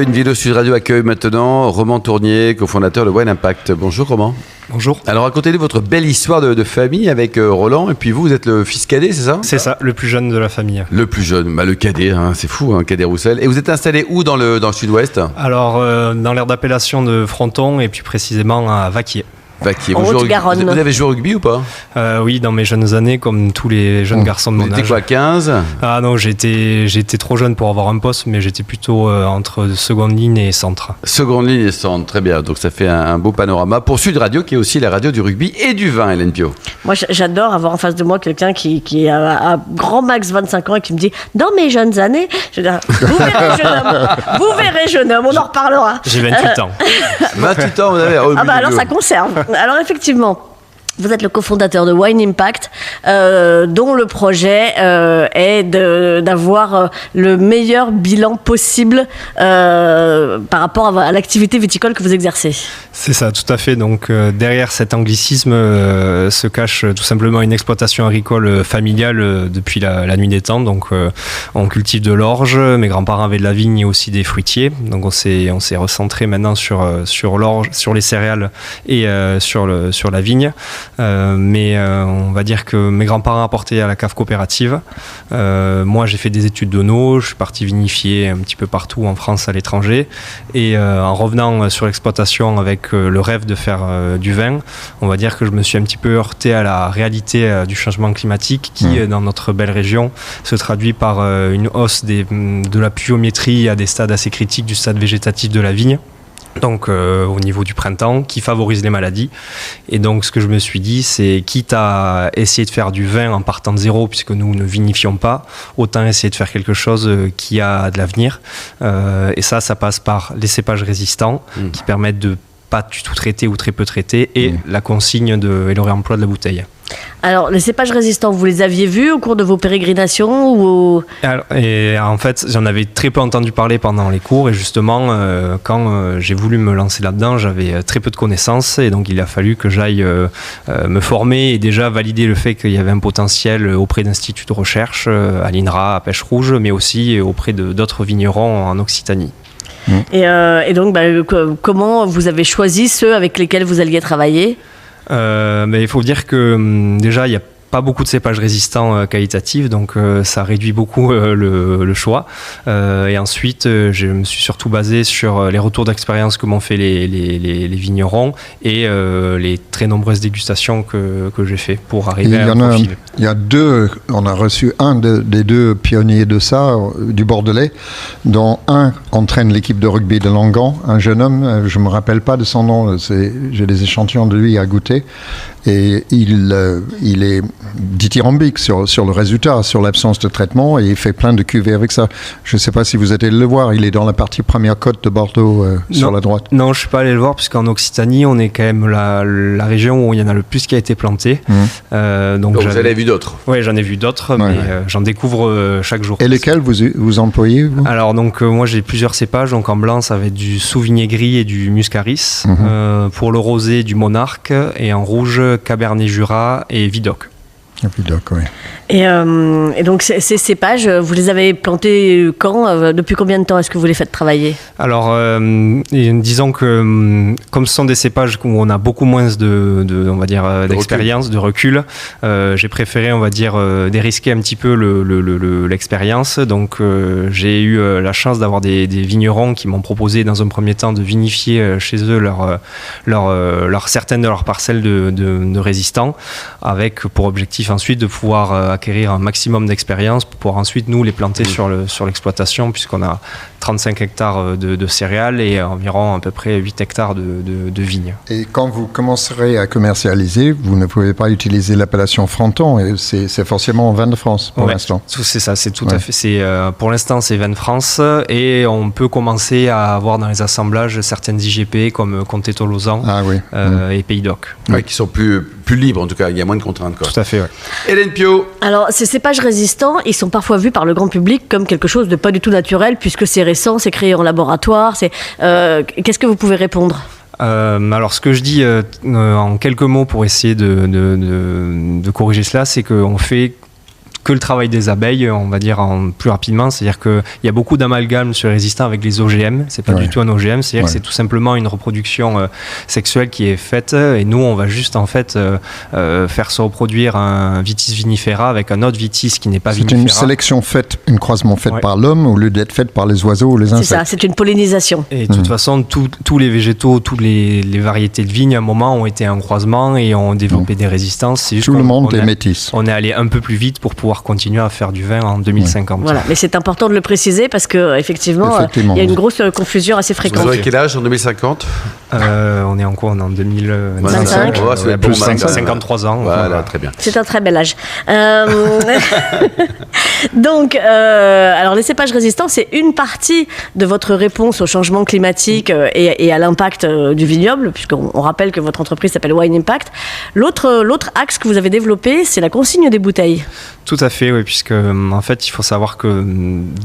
Une vidéo Sud Radio accueille maintenant Roman Tournier, cofondateur de Wine Impact. Bonjour Roman. Bonjour. Alors racontez-nous votre belle histoire de famille avec Roland, et puis vous êtes le fils cadet, c'est ça? C'est ça, le plus jeune de la famille. Le plus jeune, le cadet, c'est fou, Cadet Roussel. Et vous êtes installé où dans le sud-ouest? Alors, dans l'aire d'appellation de Fronton, et puis précisément à Vaquier. Vaquier. En Haute-Garonne. Vous avez joué au rugby ou pas? Oui, dans mes jeunes années, comme tous les jeunes garçons de mon âge. Vous étiez quoi, 15? Ah non, j'étais trop jeune pour avoir un poste, mais j'étais plutôt entre seconde ligne et centre. Seconde ligne et centre, très bien. Donc ça fait un beau panorama pour Sud Radio, qui est aussi la radio du rugby et du vin, Hélène Pio. Moi, j'adore avoir en face de moi quelqu'un qui a grand max 25 ans et qui me dit « Dans mes jeunes années, je veux dire, vous verrez jeune homme, vous verrez jeune homme, on en reparlera. » J'ai 28 ans. 28 ans, vous avez. Alors ça conserve. Alors effectivement, vous êtes le cofondateur de Wine Impact, dont le projet est d'avoir le meilleur bilan possible par rapport à l'activité viticole que vous exercez. C'est ça, tout à fait. Donc derrière cet anglicisme se cache tout simplement une exploitation agricole familiale depuis la nuit des temps. Donc on cultive de l'orge, mes grands-parents avaient de la vigne et aussi des fruitiers. Donc on s'est recentré maintenant sur l'orge, sur les céréales et sur la vigne. Mais on va dire que mes grands-parents apportaient à la cave coopérative. Moi, j'ai fait des études d'ono, je suis parti vinifier un petit peu partout en France, à l'étranger. Et en revenant sur l'exploitation avec le rêve de faire du vin, on va dire que je me suis un petit peu heurté à la réalité du changement climatique qui, dans notre belle région, se traduit par une hausse de la pluviométrie à des stades assez critiques du stade végétatif de la vigne. Donc au niveau du printemps, qui favorise les maladies. Et donc ce que je me suis dit, c'est quitte à essayer de faire du vin en partant de zéro, puisque nous ne vinifions pas, autant essayer de faire quelque chose qui a de l'avenir. Et ça passe par les cépages résistants qui permettent de pas du tout traiter ou très peu traiter, et la consigne et le réemploi de la bouteille. Alors, les cépages résistants, vous les aviez vus au cours de vos pérégrinations ou... Et en fait, j'en avais très peu entendu parler pendant les cours, et justement, quand j'ai voulu me lancer là-dedans, j'avais très peu de connaissances, et donc il a fallu que j'aille me former et déjà valider le fait qu'il y avait un potentiel auprès d'instituts de recherche, à l'INRA, à Pêche Rouge, mais aussi auprès d'autres vignerons en Occitanie. Et donc, comment vous avez choisi ceux avec lesquels vous alliez travailler ? Mais il faut dire que déjà, il y a pas beaucoup de cépages résistants qualitatifs, donc ça réduit beaucoup le choix. Et ensuite, je me suis surtout basé sur les retours d'expérience que m'ont fait les vignerons et les très nombreuses dégustations que j'ai fait pour arriver à un profil. Il y a deux, on a reçu un des deux pionniers de ça, du Bordelais, dont un entraîne l'équipe de rugby de Langan, un jeune homme, je ne me rappelle pas de son nom, j'ai des échantillons de lui à goûter, et il est dithyrambique sur le résultat, sur l'absence de traitement, et il fait plein de cuvées avec ça. Je ne sais pas si vous êtes allé le voir, il est dans la partie première côte de Bordeaux, sur la droite. Non, je ne suis pas allé le voir, puisqu'en Occitanie, on est quand même la région où il y en a le plus qui a été planté. Donc vous avez vu d'autres? Oui, j'en ai vu d'autres, mais j'en découvre chaque jour. Et lesquels vous employez, vous? Alors, donc, moi, j'ai plusieurs cépages. Donc, en blanc, ça va être du Sauvigné gris et du Muscaris. Pour le rosé, du Monarque. Et en rouge, Cabernet Jura et Vidocq. Vidocq, oui. Et donc, ces cépages, vous les avez plantés quand? Depuis combien de temps est-ce que vous les faites travailler? Alors, disons que comme ce sont des cépages où on a beaucoup moins on va dire, d'expérience, de recul, j'ai préféré, on va dire, dérisquer un petit peu l'expérience. Donc, j'ai eu la chance d'avoir des vignerons qui m'ont proposé dans un premier temps de vinifier chez eux certaines de leurs parcelles de résistants, avec pour objectif ensuite de pouvoir acquérir un maximum d'expérience pour pouvoir ensuite nous les planter sur l'exploitation, puisqu'on a 35 hectares de céréales et environ à peu près 8 hectares de vignes. Et quand vous commencerez à commercialiser, vous ne pouvez pas utiliser l'appellation Fronton, et c'est forcément vin de France pour l'instant. C'est ça, c'est tout à fait. Pour l'instant, c'est vin de France, et on peut commencer à avoir dans les assemblages certaines IGP comme Comté-Tolosan et Pays d'Oc. Qui sont plus libres, en tout cas, il y a moins de contraintes. Tout à fait, Hélène Pio. Alors, ces cépages résistants, ils sont parfois vus par le grand public comme quelque chose de pas du tout naturel, puisque c'est récent, c'est créé en laboratoire. Qu'est-ce que vous pouvez répondre? Alors, ce que je dis en quelques mots pour essayer de corriger cela, c'est qu'on fait que le travail des abeilles, on va dire plus rapidement. C'est-à-dire qu'il y a beaucoup d'amalgames sur les résistants avec les OGM. C'est pas du tout un OGM, c'est-à-dire que c'est tout simplement une reproduction sexuelle qui est faite. Et nous, on va juste en fait faire se reproduire un Vitis vinifera avec un autre Vitis qui n'est pas vinifera. C'est une sélection faite, une croisement faite par l'homme au lieu d'être faite par les oiseaux ou les insectes. C'est ça, c'est une pollinisation. Et de toute façon, tous les végétaux, toutes les variétés de vignes, à un moment, ont été en croisement et ont développé des résistances. C'est juste tout le monde est métis. On est allé un peu plus vite pour pouvoir continuer à faire du vin en 2050. Voilà, mais c'est important de le préciser parce qu'effectivement, il y a une grosse confusion assez fréquente. Vous avez quel âge en 2050 on est en quoi? On est en 2025. Ouais, plus 53 ans. Voilà, très bien. C'est un très bel âge. Donc, alors les cépages résistants, c'est une partie de votre réponse au changement climatique et à l'impact du vignoble, puisqu'on rappelle que votre entreprise s'appelle Wine Impact. L'autre axe que vous avez développé, c'est la consigne des bouteilles. Tout à fait, oui, puisque en fait, il faut savoir que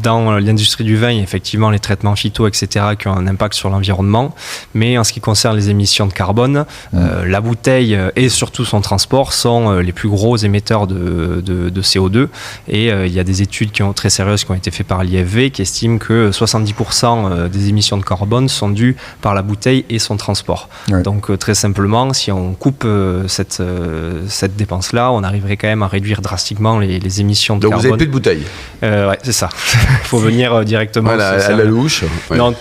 dans l'industrie du vin, il y a effectivement les traitements phyto, etc., qui ont un impact sur l'environnement. Mais en ce qui concerne les émissions de carbone, la bouteille et surtout son transport sont les plus gros émetteurs de CO2. Et il y a des études très sérieuses qui ont été faites par l'IFV qui estiment que 70% des émissions de carbone sont dues par la bouteille et son transport. Ouais. Donc très simplement, si on coupe cette dépense-là, on arriverait quand même à réduire drastiquement les émissions de carbone. Donc vous n'avez plus de bouteilles. Ouais, c'est ça. Il faut venir directement. Voilà, à la louche. Ouais. Non,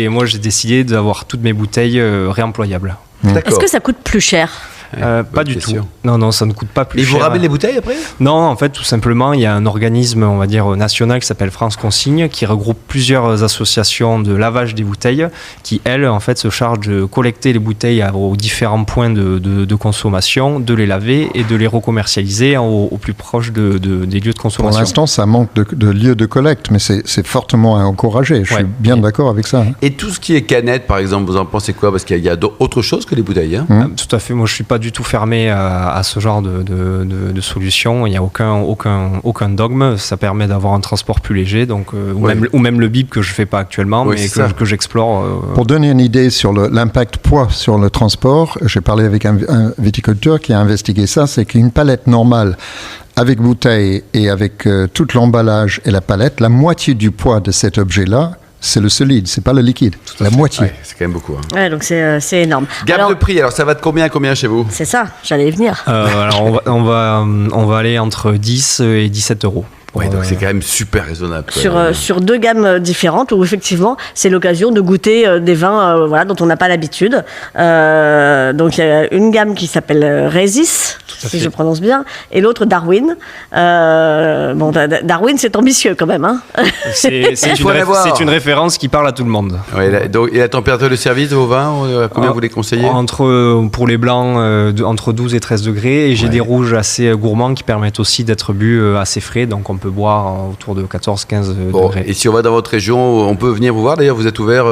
moi j'ai décidé d'avoir toutes mes bouteilles réemployables. Est-ce que ça coûte plus cher ? Pas du tout. Non, ça ne coûte pas plus cher. Et vous ramènez les bouteilles après ? Non, en fait, tout simplement, il y a un organisme, on va dire, national qui s'appelle France Consigne, qui regroupe plusieurs associations de lavage des bouteilles, qui, elles, en fait, se chargent de collecter les bouteilles aux différents points de consommation, de les laver et de les recommercialiser au plus proche des lieux de consommation. Pour l'instant, ça manque de lieux de collecte, mais c'est fortement à encourager. Je suis bien d'accord avec ça. Et tout ce qui est canette, par exemple, vous en pensez quoi ? Parce qu'il y a autre chose que les bouteilles. Tout à fait. Moi, je suis pas du tout fermé à ce genre de solution. Il n'y a aucun dogme. Ça permet d'avoir un transport plus léger, donc, ou même le bip que je ne fais pas actuellement, mais que j'explore. Pour donner une idée sur l'impact poids sur le transport, j'ai parlé avec un viticulteur qui a investigué ça, c'est qu'une palette normale avec bouteille et avec tout l'emballage et la palette, la moitié du poids de cet objet-là, c'est le solide, c'est pas le liquide. La moitié. Ouais, c'est quand même beaucoup. Ouais, donc c'est énorme. Gamme de prix, alors ça va de combien à combien chez vous ? C'est ça, j'allais y venir. Alors on va aller entre 10 et 17 euros. Oui, donc c'est quand même super raisonnable. Sur deux gammes différentes où effectivement c'est l'occasion de goûter des vins dont on n'a pas l'habitude. Donc il y a une gamme qui s'appelle Résis, si je prononce bien, et l'autre Darwin. Darwin c'est ambitieux quand même. Hein. C'est une référence qui parle à tout le monde. Ouais, et la température de service de vos vins, combien vous les conseillez ? Pour les blancs, entre 12 et 13 degrés. Et j'ai des rouges assez gourmands qui permettent aussi d'être bu assez frais. Donc on peut boire autour de 14-15 degrés. Et si on va dans votre région, on peut venir vous voir d'ailleurs, vous êtes ouvert,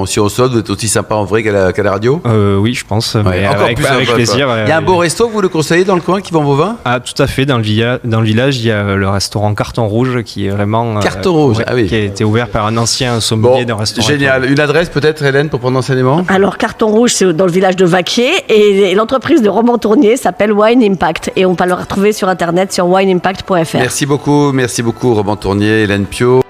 si on saute, vous êtes aussi sympa en vrai qu'à la radio ? Oui, je pense, mais avec plaisir. Il y a un beau resto que vous le conseillez dans le coin qui vend vos vins ? Ah, tout à fait, dans le village, il y a le restaurant Carton Rouge qui est vraiment... Carton Rouge, qui a été ouvert par un ancien sommelier d'un restaurant. Génial. Une adresse peut-être, Hélène, pour prendre enseignement ? Alors, Carton Rouge, c'est dans le village de Vaquier et l'entreprise de Romans-Tournier s'appelle Wine Impact et on peut le retrouver sur internet sur wineimpact.fr. Merci beaucoup Romans-Tournier, Hélène Piot.